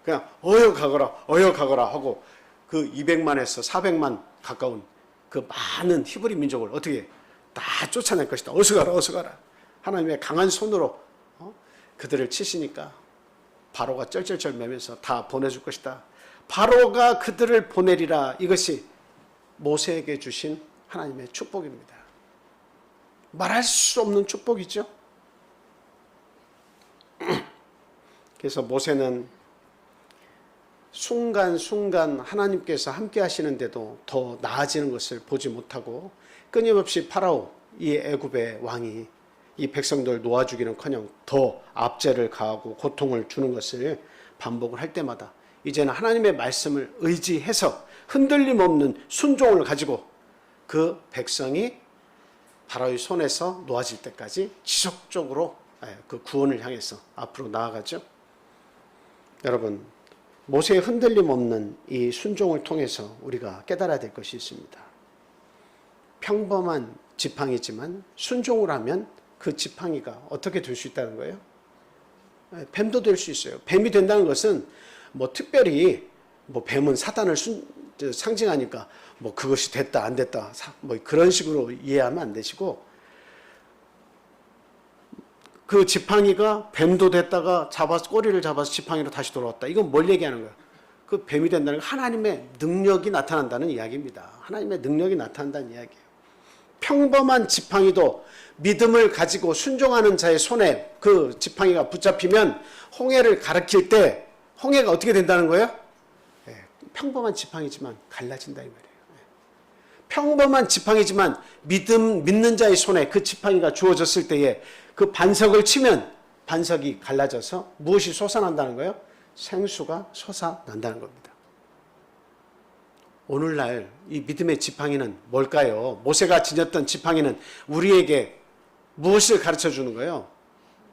그냥 어여 가거라 하고 그 200만에서 400만 가까운 그 많은 히브리 민족을 어떻게 다 쫓아낼 것이다. 어서 가라. 하나님의 강한 손으로 그들을 치시니까 바로가 쩔쩔쩔 매면서 다 보내줄 것이다. 바로가 그들을 보내리라. 이것이 모세에게 주신 하나님의 축복입니다. 말할 수 없는 축복이죠. 그래서 모세는 순간순간 하나님께서 함께 하시는데도 더 나아지는 것을 보지 못하고 끊임없이 파라오, 이 애굽의 왕이 이 백성들 놓아주기는커녕 더 압제를 가하고 고통을 주는 것을 반복을 할 때마다 이제는 하나님의 말씀을 의지해서 흔들림 없는 순종을 가지고 그 백성이 바로의 손에서 놓아질 때까지 지속적으로 그 구원을 향해서 앞으로 나아가죠. 여러분, 모세의 흔들림 없는 이 순종을 통해서 우리가 깨달아야 될 것이 있습니다. 평범한 지팡이지만 순종을 하면 그 지팡이가 어떻게 될 수 있다는 거예요? 뱀도 될 수 있어요. 뱀이 된다는 것은 뭐 특별히 뭐 뱀은 사단을 상징하니까 뭐 그것이 됐다 안 됐다 뭐 그런 식으로 이해하면 안 되시고, 그 지팡이가 뱀도 됐다가 꼬리를 잡아서 지팡이로 다시 돌아왔다. 이건 뭘 얘기하는 거예요? 그 뱀이 된다는 건 하나님의 능력이 나타난다는 이야기입니다. 하나님의 능력이 나타난다는 이야기예요. 평범한 지팡이도 믿음을 가지고 순종하는 자의 손에 그 지팡이가 붙잡히면 홍해를 가리킬 때 홍해가 어떻게 된다는 거예요? 평범한 지팡이지만 갈라진다 이 말이에요. 평범한 지팡이지만 믿는 자의 손에 그 지팡이가 주어졌을 때에 그 반석을 치면 반석이 갈라져서 무엇이 솟아난다는 거예요? 생수가 솟아난다는 겁니다. 오늘날 이 믿음의 지팡이는 뭘까요? 모세가 지녔던 지팡이는 우리에게 무엇을 가르쳐 주는 거예요?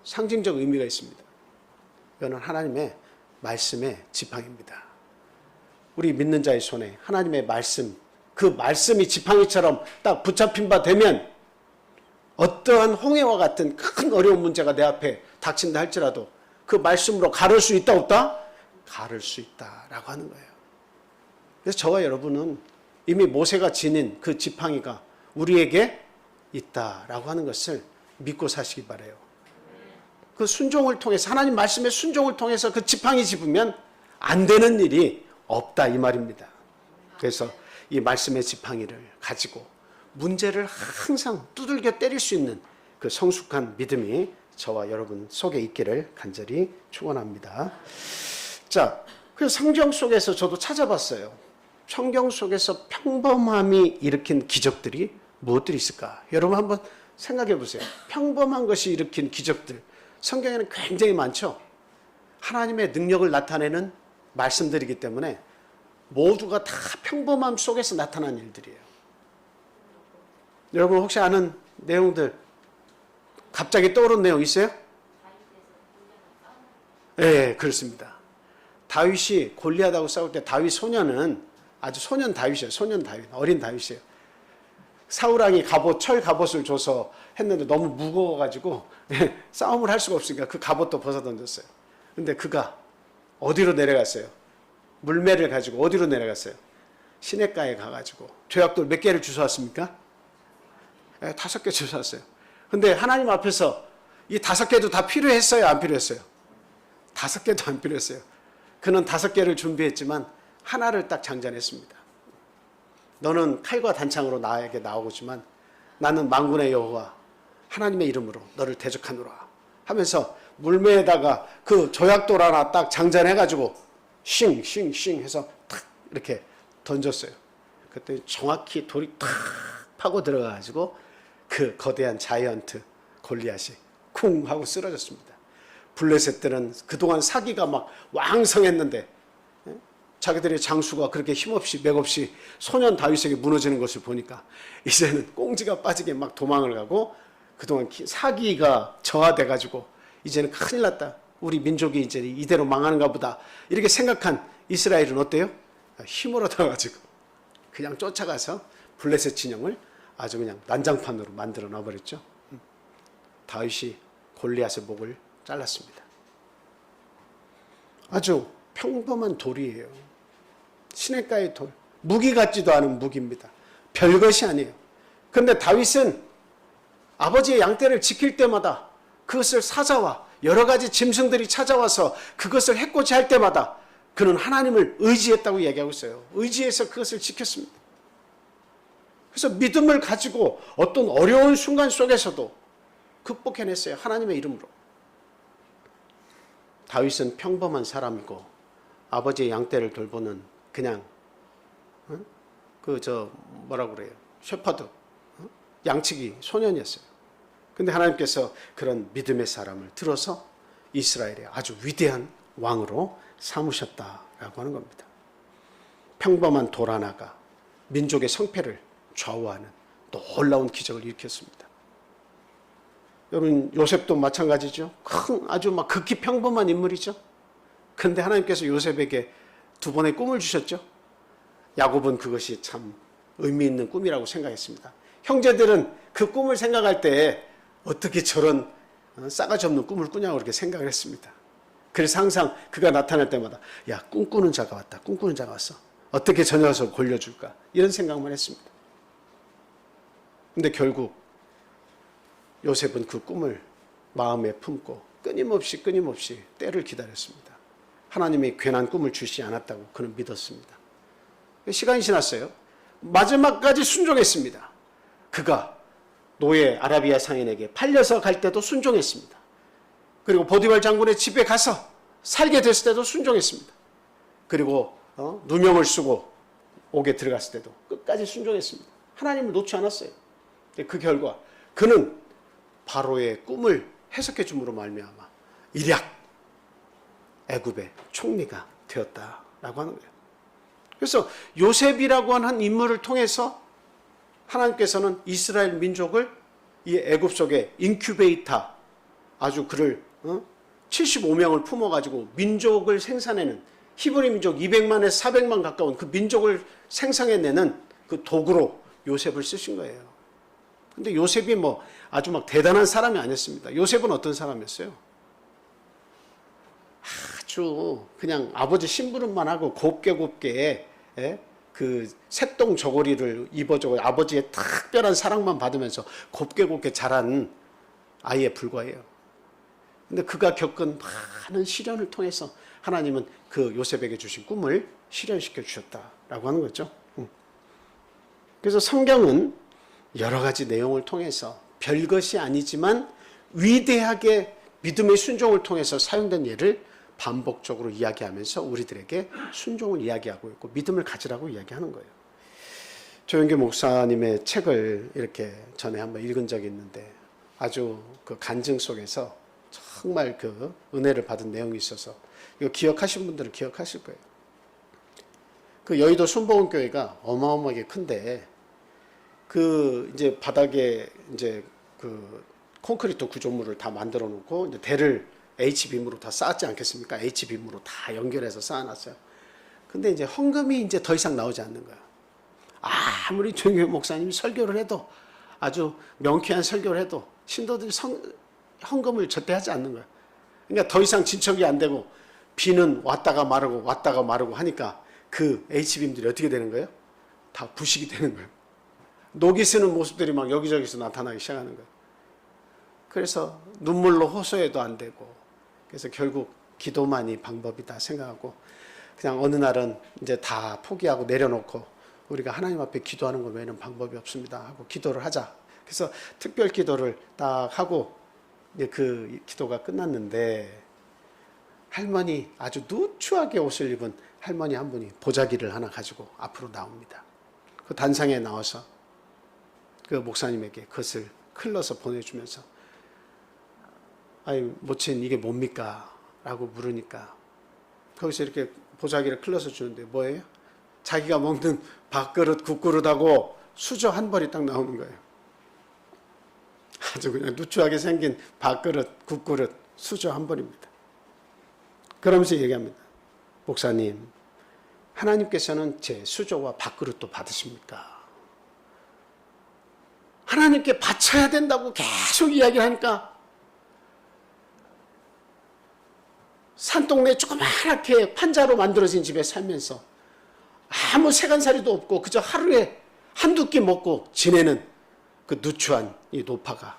상징적 의미가 있습니다. 이거는 하나님의 말씀의 지팡이입니다. 우리 믿는 자의 손에 하나님의 말씀, 그 말씀이 지팡이처럼 딱 붙잡힌 바 되면 어떠한 홍해와 같은 큰 어려운 문제가 내 앞에 닥친다 할지라도 그 말씀으로 가를 수 있다 없다? 가를 수 있다라고 하는 거예요. 그래서 저와 여러분은 이미 모세가 지닌 그 지팡이가 우리에게 있다라고 하는 것을 믿고 사시기 바라요. 그 순종을 통해서, 하나님 말씀의 순종을 통해서 그 지팡이 집으면 안 되는 일이 없다 이 말입니다. 그래서 이 말씀의 지팡이를 가지고 문제를 항상 두들겨 때릴 수 있는 그 성숙한 믿음이 저와 여러분 속에 있기를 간절히 축원합니다. 자, 그래서 성경 속에서 저도 찾아봤어요. 성경 속에서 평범함이 일으킨 기적들이 무엇들이 있을까? 여러분 한번 생각해 보세요. 평범한 것이 일으킨 기적들, 성경에는 굉장히 많죠. 하나님의 능력을 나타내는 말씀들이기 때문에 모두가 다 평범함 속에서 나타난 일들이에요. 여러분 혹시 아는 내용들 갑자기 떠오른 내용 있어요? 네, 그렇습니다. 다윗이 골리앗하고 싸울 때 다윗 소년은 아주 소년 다윗이에요. 소년 다윗, 어린 다윗이에요. 사울왕이 철 갑옷을 줘서 했는데 너무 무거워가지고 싸움을 할 수가 없으니까 그 갑옷도 벗어 던졌어요. 근데 그가 어디로 내려갔어요? 물매를 가지고 어디로 내려갔어요? 시냇가에 가가지고 조약돌 몇 개를 주워왔습니까? 5개 주워왔어요. 근데 하나님 앞에서 이 5개도 다 필요했어요? 안 필요했어요? 5개도 안 필요했어요. 그는 5개를 준비했지만 하나를 딱 장전했습니다. 너는 칼과 단창으로 나에게 나오지만 나는 만군의 여호와 하나님의 이름으로 너를 대적하노라 하면서 물매에다가 그 조약돌 하나 딱 장전해가지고 싱 해서 탁 이렇게 던졌어요. 그때 정확히 돌이 탁 파고 들어가가지고 그 거대한 자이언트 골리앗이 쿵 하고 쓰러졌습니다. 블레셋들은 그동안 사기가 막 왕성했는데 자기들의 장수가 그렇게 힘없이 맥없이 소년 다윗에게 무너지는 것을 보니까 이제는 꽁지가 빠지게 막 도망을 가고 그동안 사기가 저하돼가지고 이제는 큰일 났다. 우리 민족이 이제 이대로 망하는가 보다. 이렇게 생각한 이스라엘은 어때요? 힘을 얻어가지고 그냥 쫓아가서 블레셋 진영을 아주 그냥 난장판으로 만들어 놔버렸죠. 다윗이 골리앗의 목을 잘랐습니다. 아주 평범한 돌이에요. 시냇가의 돌. 무기 같지도 않은 무기입니다. 별것이 아니에요. 그런데 다윗은 아버지의 양떼를 지킬 때마다 그것을 사자와 여러 가지 짐승들이 찾아와서 그것을 해코지 할 때마다 그는 하나님을 의지했다고 얘기하고 있어요. 의지해서 그것을 지켰습니다. 그래서 믿음을 가지고 어떤 어려운 순간 속에서도 극복해냈어요. 하나님의 이름으로. 다윗은 평범한 사람이고 아버지의 양떼를 돌보는 그냥 뭐라고 그래요? 셰퍼드, 양치기 소년이었어요. 근데 하나님께서 그런 믿음의 사람을 들어서 이스라엘의 아주 위대한 왕으로 삼으셨다라고 하는 겁니다. 평범한 돌 하나가 민족의 성패를 좌우하는 놀라운 기적을 일으켰습니다. 여러분 요셉도 마찬가지죠. 아주 막 극히 평범한 인물이죠. 그런데 하나님께서 요셉에게 두 번의 꿈을 주셨죠. 야곱은 그것이 참 의미 있는 꿈이라고 생각했습니다. 형제들은 그 꿈을 생각할 때 어떻게 저런 싸가지 없는 꿈을 꾸냐고 그렇게 생각을 했습니다. 그래서 항상 그가 나타날 때마다 야, 꿈꾸는 자가 왔다. 꿈꾸는 자가 왔어. 어떻게 저 녀석을 골려줄까? 이런 생각만 했습니다. 근데 결국 요셉은 그 꿈을 마음에 품고 끊임없이 때를 기다렸습니다. 하나님이 괜한 꿈을 주시지 않았다고 그는 믿었습니다. 시간이 지났어요. 마지막까지 순종했습니다. 그가 노예 아라비아 상인에게 팔려서 갈 때도 순종했습니다. 그리고 보디발 장군의 집에 가서 살게 됐을 때도 순종했습니다. 그리고 누명을 쓰고 옥에 들어갔을 때도 끝까지 순종했습니다. 하나님을 놓지 않았어요. 그 결과 그는 바로의 꿈을 해석해 줌으로 말미암아 일약 애굽의 총리가 되었다라고 하는 거예요. 그래서 요셉이라고 하는 한 인물을 통해서 하나님께서는 이스라엘 민족을 이 애굽 속에 인큐베이터 아주 그를 75명을 품어가지고 민족을 생산해내는 히브리 민족 200만에서 400만 가까운 그 민족을 생성해내는 그 도구로 요셉을 쓰신 거예요. 근데 요셉이 뭐 아주 막 대단한 사람이 아니었습니다. 요셉은 어떤 사람이었어요? 아주 그냥 아버지 심부름만 하고 곱게 그 색동 저고리를 입어주고 아버지의 특별한 사랑만 받으면서 곱게 자란 아이에 불과해요. 근데 그가 겪은 많은 시련을 통해서 하나님은 그 요셉에게 주신 꿈을 실현시켜 주셨다라고 하는 거죠. 그래서 성경은 여러 가지 내용을 통해서 별것이 아니지만 위대하게 믿음의 순종을 통해서 사용된 예를 반복적으로 이야기하면서 우리들에게 순종을 이야기하고 있고 믿음을 가지라고 이야기하는 거예요. 조영규 목사님의 책을 이렇게 전에 한번 읽은 적이 있는데 아주 그 간증 속에서 정말 그 은혜를 받은 내용이 있어서 이거 기억하신 분들은 기억하실 거예요. 그 여의도 순복음교회가 어마어마하게 큰데 그 이제 바닥에 이제 그 콘크리트 구조물을 다 만들어 놓고 이제 대를 H빔으로 다 쌓았지 않겠습니까? H빔으로 다 연결해서 쌓아놨어요. 근데 이제 헌금이 이제 더 이상 나오지 않는 거예요. 아무리 조영규 목사님이 설교를 해도 아주 명쾌한 설교를 해도 신도들이 헌금을 절대 하지 않는 거예요. 그러니까 더 이상 진척이 안 되고 비는 왔다가 마르고 하니까 그 H빔들이 어떻게 되는 거예요? 다 부식이 되는 거예요. 녹이 쓰는 모습들이 막 여기저기서 나타나기 시작하는 거예요. 그래서 눈물로 호소해도 안 되고 그래서 결국 기도만이 방법이다 생각하고 그냥 어느 날은 이제 다 포기하고 내려놓고 우리가 하나님 앞에 기도하는 것 외에는 방법이 없습니다 하고 기도를 하자. 그래서 특별 기도를 딱 하고 이제 그 기도가 끝났는데 할머니 아주 누추하게 옷을 입은 할머니 한 분이 보자기를 하나 가지고 앞으로 나옵니다. 그 단상에 나와서 그 목사님에게 그것을 클러서 보내주면서 아니 모친 이게 뭡니까? 라고 물으니까 거기서 이렇게 보자기를 클러서 주는데 뭐예요? 자기가 먹는 밥그릇, 국그릇하고 수저 한 벌이 딱 나오는 거예요. 아주 그냥 누추하게 생긴 밥그릇, 국그릇, 수저 한 벌입니다. 그러면서 얘기합니다. 목사님, 하나님께서는 제 수저와 밥그릇도 받으십니까? 하나님께 바쳐야 된다고 계속 이야기하니까 산동네 조그맣게 판자로 만들어진 집에 살면서 아무 세간살이도 없고 그저 하루에 한두 끼 먹고 지내는 그 누추한 이 노파가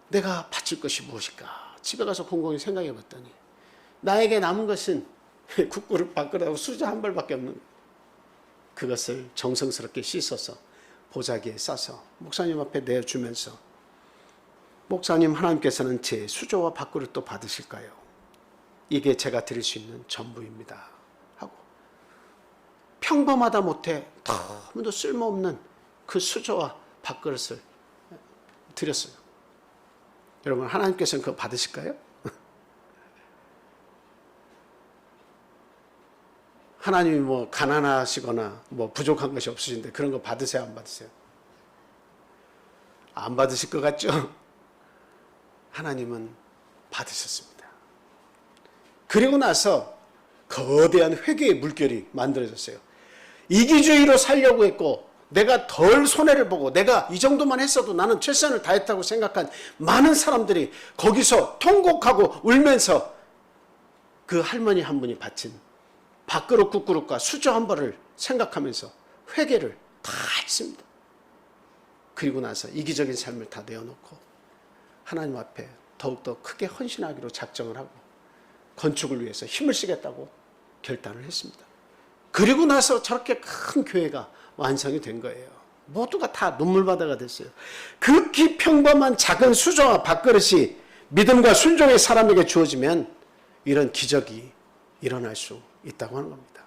내가 바칠 것이 무엇일까? 집에 가서 곰곰이 생각해 봤더니 나에게 남은 것은 국그릇, 밥그릇하고 수저 한 벌밖에 없는 그것을 정성스럽게 씻어서 보자기에 싸서 목사님 앞에 내어주면서 목사님, 하나님께서는 제 수저와 밥그릇도 받으실까요? 이게 제가 드릴 수 있는 전부입니다 하고 평범하다 못해 너무도 쓸모없는 그 수저와 밥그릇을 드렸어요. 여러분, 하나님께서는 그거 받으실까요? 하나님이 뭐 가난하시거나 뭐 부족한 것이 없으신데 그런 거 받으세요, 안 받으세요? 안 받으실 것 같죠? 하나님은 받으셨습니다. 그리고 나서 거대한 회개의 물결이 만들어졌어요. 이기주의로 살려고 했고 내가 덜 손해를 보고 내가 이 정도만 했어도 나는 최선을 다했다고 생각한 많은 사람들이 거기서 통곡하고 울면서 그 할머니 한 분이 바친 밥그릇, 국그릇과 수저 한 벌을 생각하면서 회개를 다 했습니다. 그리고 나서 이기적인 삶을 다 내어놓고 하나님 앞에 더욱더 크게 헌신하기로 작정을 하고 건축을 위해서 힘을 쓰겠다고 결단을 했습니다. 그리고 나서 저렇게 큰 교회가 완성이 된 거예요. 모두가 다 눈물바다가 됐어요. 극히 평범한 작은 수저와 밥그릇이 믿음과 순종의 사람에게 주어지면 이런 기적이 일어날 수 있다고 하는 겁니다.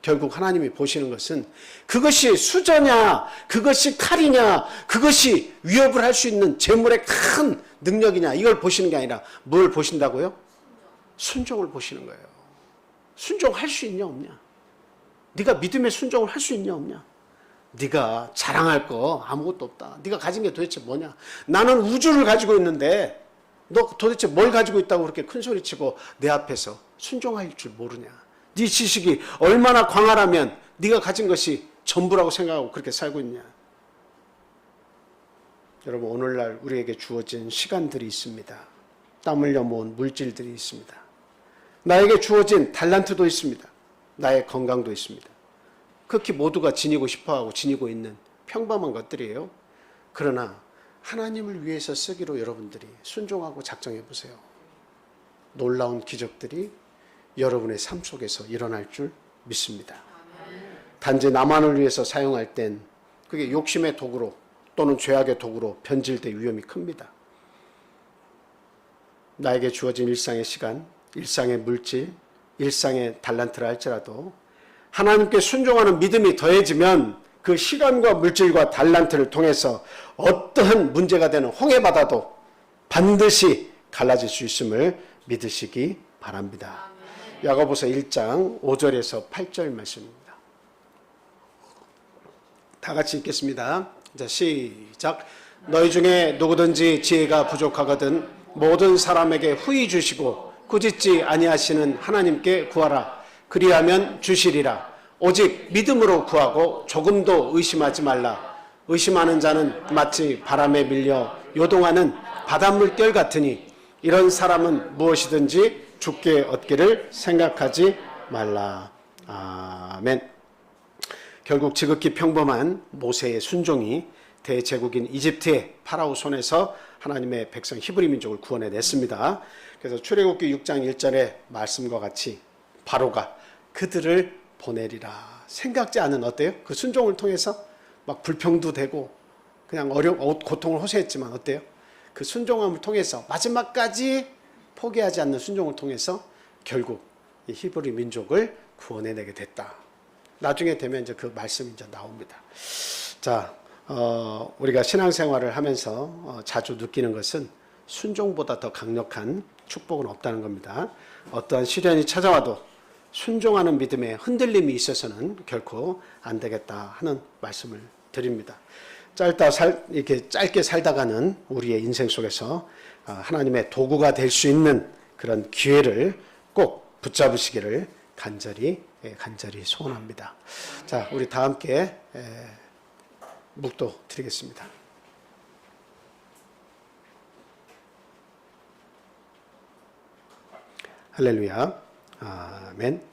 결국 하나님이 보시는 것은 그것이 수저냐, 그것이 칼이냐, 그것이 위협을 할 수 있는 재물의 큰 능력이냐, 이걸 보시는 게 아니라 뭘 보신다고요? 순종을 보시는 거예요. 순종할 수 있냐 없냐? 네가 믿음의 순종을 할 수 있냐 없냐? 네가 자랑할 거 아무것도 없다. 네가 가진 게 도대체 뭐냐? 나는 우주를 가지고 있는데 너 도대체 뭘 가지고 있다고 그렇게 큰 소리치고 내 앞에서 순종할 줄 모르냐? 네 지식이 얼마나 광활하면 네가 가진 것이 전부라고 생각하고 그렇게 살고 있냐? 여러분, 오늘날 우리에게 주어진 시간들이 있습니다. 땀 흘려 모은 물질들이 있습니다. 나에게 주어진 달란트도 있습니다. 나의 건강도 있습니다. 극히 모두가 지니고 싶어하고 지니고 있는 평범한 것들이에요. 그러나 하나님을 위해서 쓰기로 여러분들이 순종하고 작정해 보세요. 놀라운 기적들이 여러분의 삶 속에서 일어날 줄 믿습니다. 단지 나만을 위해서 사용할 땐 그게 욕심의 도구로 또는 죄악의 도구로 변질될 위험이 큽니다. 나에게 주어진 일상의 시간, 일상의 물질, 일상의 달란트라 할지라도 하나님께 순종하는 믿음이 더해지면 그 시간과 물질과 달란트를 통해서 어떠한 문제가 되는 홍해바다도 반드시 갈라질 수 있음을 믿으시기 바랍니다. 야고보서 1장 5절에서 8절 말씀입니다. 다 같이 읽겠습니다. 자, 시작. 너희 중에 누구든지 지혜가 부족하거든 모든 사람에게 후히 주시고 꾸짖지 아니하시는 하나님께 구하라. 그리하면 주시리라. 오직 믿음으로 구하고 조금도 의심하지 말라. 의심하는 자는 마치 바람에 밀려 요동하는 바닷물결 같으니 이런 사람은 무엇이든지 죽게 얻기를 생각하지 말라. 아멘. 결국 지극히 평범한 모세의 순종이 대제국인 이집트의 파라오 손에서 하나님의 백성 히브리 민족을 구원해냈습니다. 그래서 출애굽기 6장 1절의 말씀과 같이 바로가 그들을 보내리라. 생각지 않은 어때요? 그 순종을 통해서 막 불평도 되고 그냥 고통을 호소했지만 어때요? 그 순종함을 통해서 마지막까지 포기하지 않는 순종을 통해서 결국 이 히브리 민족을 구원해내게 됐다. 나중에 되면 이제 그 말씀이 이제 나옵니다. 자, 우리가 신앙생활을 하면서 자주 느끼는 것은 순종보다 더 강력한 축복은 없다는 겁니다. 어떠한 시련이 찾아와도 순종하는 믿음에 흔들림이 있어서는 결코 안 되겠다 하는 말씀을 드립니다. 이렇게 짧게 살다가는 우리의 인생 속에서 하나님의 도구가 될 수 있는 그런 기회를 꼭 붙잡으시기를 간절히 소원합니다. 자, 우리 다 함께 묵도 드리겠습니다. 할렐루야. 아멘.